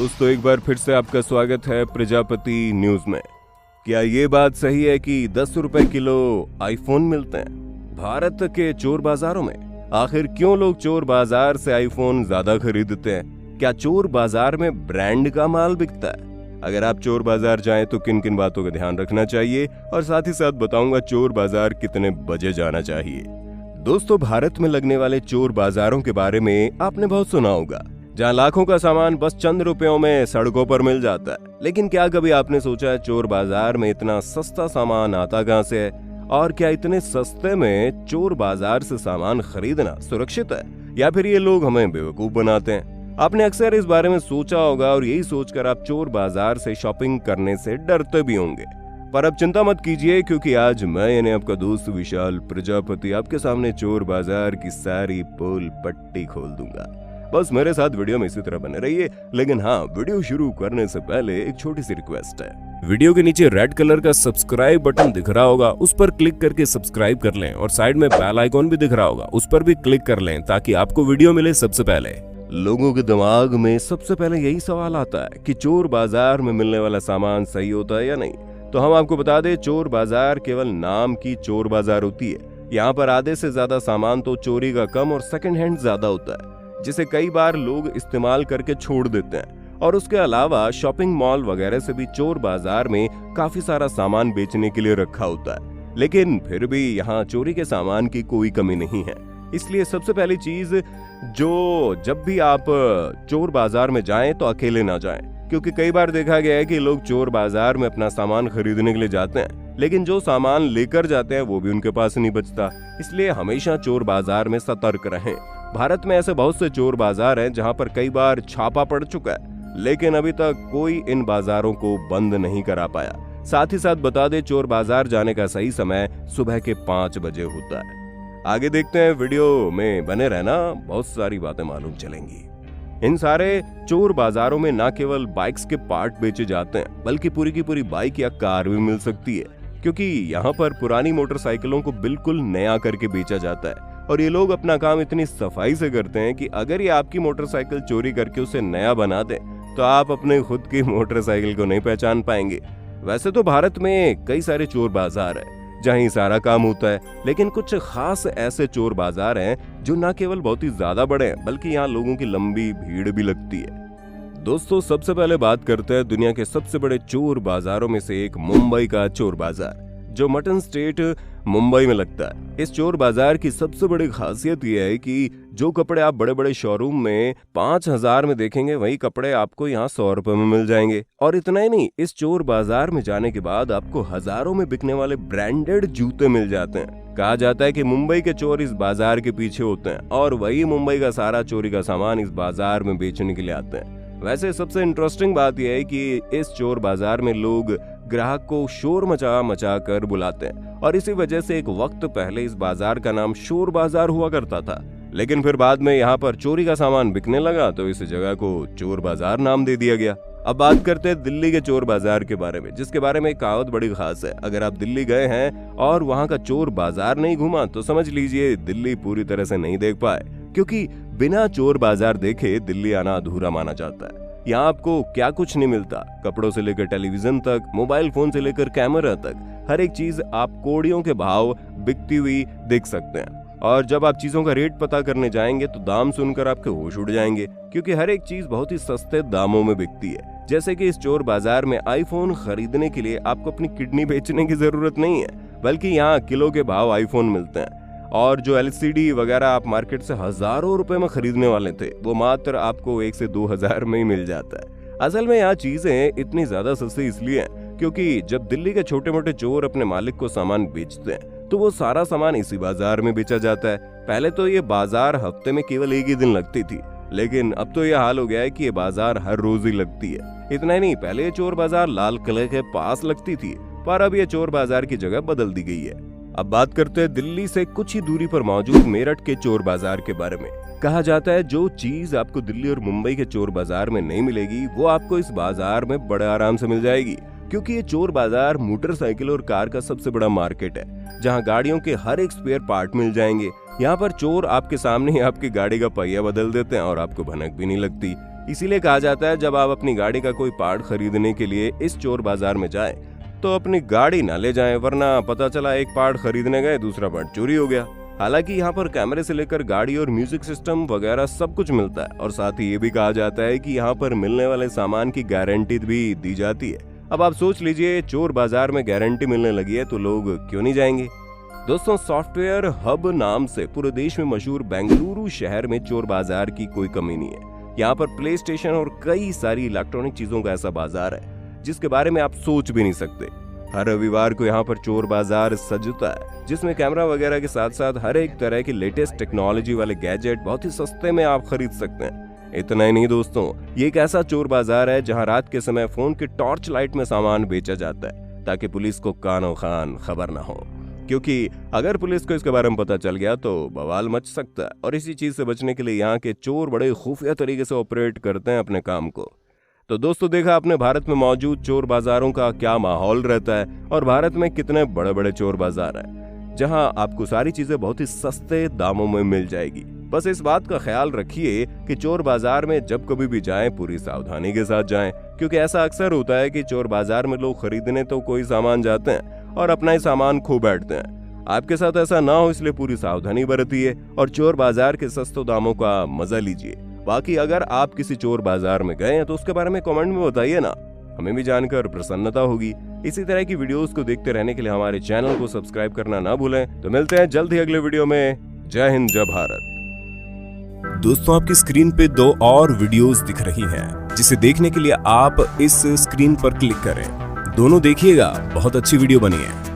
दोस्तों एक बार फिर से आपका स्वागत है प्रजापति न्यूज में। क्या ये बात सही है कि 10 रुपए किलो आईफोन मिलते हैं भारत के चोर बाजारों में? आखिर क्यों लोग चोर बाजार से आईफोन ज्यादा खरीदते हैं? क्या चोर बाजार में ब्रांड का माल बिकता है? अगर आप चोर बाजार जाएं तो किन किन बातों का ध्यान रखना चाहिए, और साथ ही साथ बताऊंगा चोर बाजार कितने बजे जाना चाहिए। दोस्तों, भारत में लगने वाले चोर बाजारों के बारे में आपने बहुत सुना होगा, जहाँ लाखों का सामान बस चंद रुपयों में सड़कों पर मिल जाता है। लेकिन क्या कभी आपने सोचा है चोर बाजार में इतना सस्ता सामान आता कहाँ से है? और क्या इतने सस्ते में चोर बाजार से सामान खरीदना सुरक्षित है, या फिर ये लोग हमें बेवकूफ बनाते हैं? आपने अक्सर इस बारे में सोचा होगा, और यही सोचकर आप चोर बाजार से शॉपिंग करने से डरते भी होंगे। पर अब चिंता मत कीजिए, क्योंकि आज मैं यानी आपका दोस्त विशाल प्रजापति आपके सामने चोर बाजार की सारी पोल पट्टी खोल दूंगा। बस मेरे साथ वीडियो में इसी तरह बने रहिए। लेकिन हाँ, वीडियो शुरू करने से पहले एक छोटी सी रिक्वेस्ट है। वीडियो के नीचे रेड कलर का सब्सक्राइब बटन दिख रहा होगा, उस पर क्लिक करके सब्सक्राइब कर लें, और साइड में बेल आइकॉन भी दिख रहा होगा, उस पर भी क्लिक कर लें ताकि आपको वीडियो मिले सबसे पहले। लोगों के दिमाग में सबसे पहले यही सवाल आता है कि चोर बाजार में मिलने वाला सामान सही होता है या नहीं। तो हम आपको बता दें, चोर बाजार केवल नाम की चोर बाजार होती है। यहाँ पर आधे से ज्यादा सामान तो चोरी का कम और सेकंड हैंड ज्यादा होता है, जिसे कई बार लोग इस्तेमाल करके छोड़ देते हैं। और उसके अलावा शॉपिंग मॉल वगैरह से भी चोर बाजार में काफी सारा सामान बेचने के लिए रखा होता है, लेकिन फिर भी यहाँ चोरी के सामान की कोई कमी नहीं है। इसलिए सबसे पहली चीज, जब भी आप चोर बाजार में जाएं तो अकेले ना जाएं, क्योंकि कई बार देखा गया है कि लोग चोर बाजार में अपना सामान खरीदने के लिए जाते हैं, लेकिन जो सामान लेकर जाते हैं वो भी उनके पास नहीं बचता। इसलिए हमेशा चोर बाजार में सतर्क रहें। भारत में ऐसे बहुत से चोर बाजार हैं जहां पर कई बार छापा पड़ चुका है, लेकिन अभी तक कोई इन बाजारों को बंद नहीं करा पाया। साथ ही साथ बता दें, चोर बाजार जाने का सही समय सुबह के 5 बजे होता है। आगे देखते हैं, वीडियो में बने रहना, बहुत सारी बातें मालूम चलेंगी। इन सारे चोर बाजारों में न केवल बाइक्स के पार्ट बेचे जाते हैं, बल्कि पूरी की पूरी बाइक या कार भी मिल सकती है, क्योंकि यहाँ पर पुरानी मोटरसाइकिलों को बिल्कुल नया करके बेचा जाता है। और ये लोग अपना काम इतनी सफाई से करते हैं कि अगर ये आपकी मोटरसाइकिल चोरी करके उसे नया बना दे तो आप अपने खुद की मोटरसाइकिल को नहीं पहचान पाएंगे। वैसे तो भारत में कई सारे चोर बाजार है जहाँ ये सारा काम होता है, लेकिन कुछ खास ऐसे चोर बाजार हैं जो न केवल बहुत ही ज्यादा बड़े हैं, बल्कि यहाँ लोगों की लंबी भीड़ भी लगती है। दोस्तों, सबसे पहले बात करते हैं दुनिया के सबसे बड़े चोर बाजारों में से एक मुंबई का चोर बाजार, जो मटन स्टेट मुंबई में लगता है। इस चोर बाजार की सबसे बड़ी खासियत यह है कि जो कपड़े आप बड़े बड़े शोरूम में 5,000 में देखेंगे, वही कपड़े आपको यहाँ 100 रुपए में मिल जाएंगे। और इतना ही नहीं, इस चोर बाजार में जाने के बाद आपको हजारों में बिकने वाले ब्रांडेड जूते मिल जाते हैं। कहा जाता है कि मुंबई के चोर इस बाजार के पीछे होते हैं, और वही मुंबई का सारा चोरी का सामान इस बाजार में बेचने के लिए आते हैं। वैसे सबसे इंटरेस्टिंग बात यह है कि इस चोर बाजार में लोग ग्राहक को शोर मचा कर बुलाते हैं, और इसी वजह से एक वक्त पहले इस बाजार का नाम शोर बाजार हुआ करता था। लेकिन फिर बाद में यहाँ पर चोरी का सामान बिकने लगा, तो इस जगह को चोर बाजार नाम दे दिया गया। अब बात करते हैं दिल्ली के चोर बाजार के बारे में, जिसके बारे में एक कहावत बड़ी खास है। अगर आप दिल्ली गए हैं और वहाँ का चोर बाजार नहीं घूमा, तो समझ लीजिए दिल्ली पूरी तरह से नहीं देख पाए, क्योंकि बिना चोर बाजार देखे दिल्ली आना अधूरा माना जाता है। यहाँ आपको क्या कुछ नहीं मिलता, कपड़ों से लेकर टेलीविजन तक, मोबाइल फोन से लेकर कैमरा तक, हर एक चीज आप कौड़ियों के भाव बिकती हुई देख सकते हैं। और जब आप चीजों का रेट पता करने जाएंगे तो दाम सुनकर आपके होश उड़ जाएंगे, क्योंकि हर एक चीज बहुत ही सस्ते दामों में बिकती है। जैसे कि इस चोर बाजार में आईफोन खरीदने के लिए आपको अपनी किडनी बेचने की जरूरत नहीं है, बल्कि यहाँ किलो के भाव आईफोन मिलते हैं। और जो LCD वगैरह आप मार्केट से हजारों रुपए में खरीदने वाले थे, वो मात्र आपको 1 से 2 हजार में ही मिल जाता है। असल में यहाँ चीजें इतनी ज्यादा सस्ती इसलिए हैं क्योंकि जब दिल्ली के छोटे मोटे चोर अपने मालिक को सामान बेचते हैं, तो वो सारा सामान इसी बाजार में बेचा जाता है। पहले तो ये बाजार हफ्ते में केवल एक ही दिन लगती थी, लेकिन अब तो ये हाल हो गया है कि ये बाजार हर रोज ही लगती है। इतना ही नहीं, पहले ये चोर बाजार लाल किले के पास लगती थी, पर अब ये चोर बाजार की जगह बदल दी गई है। अब बात करते हैं दिल्ली से कुछ ही दूरी पर मौजूद मेरठ के चोर बाजार के बारे में। कहा जाता है जो चीज आपको दिल्ली और मुंबई के चोर बाजार में नहीं मिलेगी, वो आपको इस बाजार में बड़े आराम से मिल जाएगी, क्योंकि ये चोर बाजार मोटरसाइकिल और कार का सबसे बड़ा मार्केट है, जहां गाड़ियों के हर एक स्पेयर पार्ट मिल जाएंगे। यहाँ पर चोर आपके सामने ही आपकी गाड़ी का पहिया बदल देते हैं और आपको भनक भी नहीं लगती। इसीलिए कहा जाता है जब आप अपनी गाड़ी का कोई पार्ट खरीदने के लिए इस चोर बाजार में जाएं तो अपनी गाड़ी ना ले जाएं, वरना पता चला एक पार्ट खरीदने गए दूसरा पार्ट चोरी हो गया। हालांकि यहाँ पर कैमरे से लेकर गाड़ी और म्यूजिक सिस्टम वगैरह सब कुछ मिलता है और साथ ही ये भी कहा जाता है कि यहाँ पर मिलने वाले सामान की गारंटी भी दी जाती है। अब आप सोच लीजिए, चोर बाजार में गारंटी मिलने लगी है तो लोग क्यों नहीं जाएंगे। दोस्तों, सॉफ्टवेयर हब नाम से पूरे देश में मशहूर बेंगलुरु शहर में चोर बाजार की कोई कमी नहीं है। यहाँ पर प्ले स्टेशन और कई सारी इलेक्ट्रॉनिक चीजों का ऐसा बाजार है जिसके बारे में आप सोच भी नहीं सकते। हर रविवार को यहाँ पर चोर बाजार सजता है, जिसमें कैमरा वगैरह के साथ साथ हर एक तरह की लेटेस्ट टेक्नोलॉजी वाले गैजेट बहुत ही सस्ते में आप खरीद सकते हैं। इतना ही नहीं दोस्तों, ये एक ऐसा चोर बाजार है जहाँ रात के समय फोन की टॉर्च लाइट में सामान बेचा जाता है ताकि पुलिस को कानो खान खबर ना हो, क्योंकि अगर पुलिस को इसके बारे में पता चल गया तो बवाल मच सकता है। और इसी चीज से बचने के लिए यहाँ के चोर बड़े खुफिया तरीके से ऑपरेट करते हैं अपने काम को। तो दोस्तों, देखा आपने भारत में मौजूद चोर बाजारों का क्या माहौल रहता है और भारत में कितने बड़े बड़े चोर बाजार हैं जहां आपको सारी चीजें बहुत ही सस्ते दामों में मिल जाएगी। बस इस बात का ख्याल रखिए कि चोर बाजार में जब कभी भी जाएं पूरी सावधानी के साथ जाएं, क्योंकि ऐसा अक्सर होता है कि चोर बाजार में लोग खरीदने तो कोई सामान जाते हैं और अपना ही सामान खो बैठते हैं। आपके साथ ऐसा ना हो, इसलिए पूरी सावधानी बरतिए और चोर बाजार के सस्ते दामों का मजा लीजिए। बाकी अगर आप किसी चोर बाजार में गए हैं तो उसके बारे में कमेंट में बताइए ना, हमें भी जानकर प्रसन्नता होगी। इसी तरह की वीडियोस को देखते रहने के लिए हमारे चैनल को सब्सक्राइब करना ना भूलें। तो मिलते हैं जल्द ही अगले वीडियो में। जय हिंद, जय भारत। दोस्तों, आपकी स्क्रीन पे 2 और वीडियोस दिख रही हैं, जिसे देखने के लिए आप इस स्क्रीन पर क्लिक करें। दोनों देखिएगा, बहुत अच्छी वीडियो बनी है।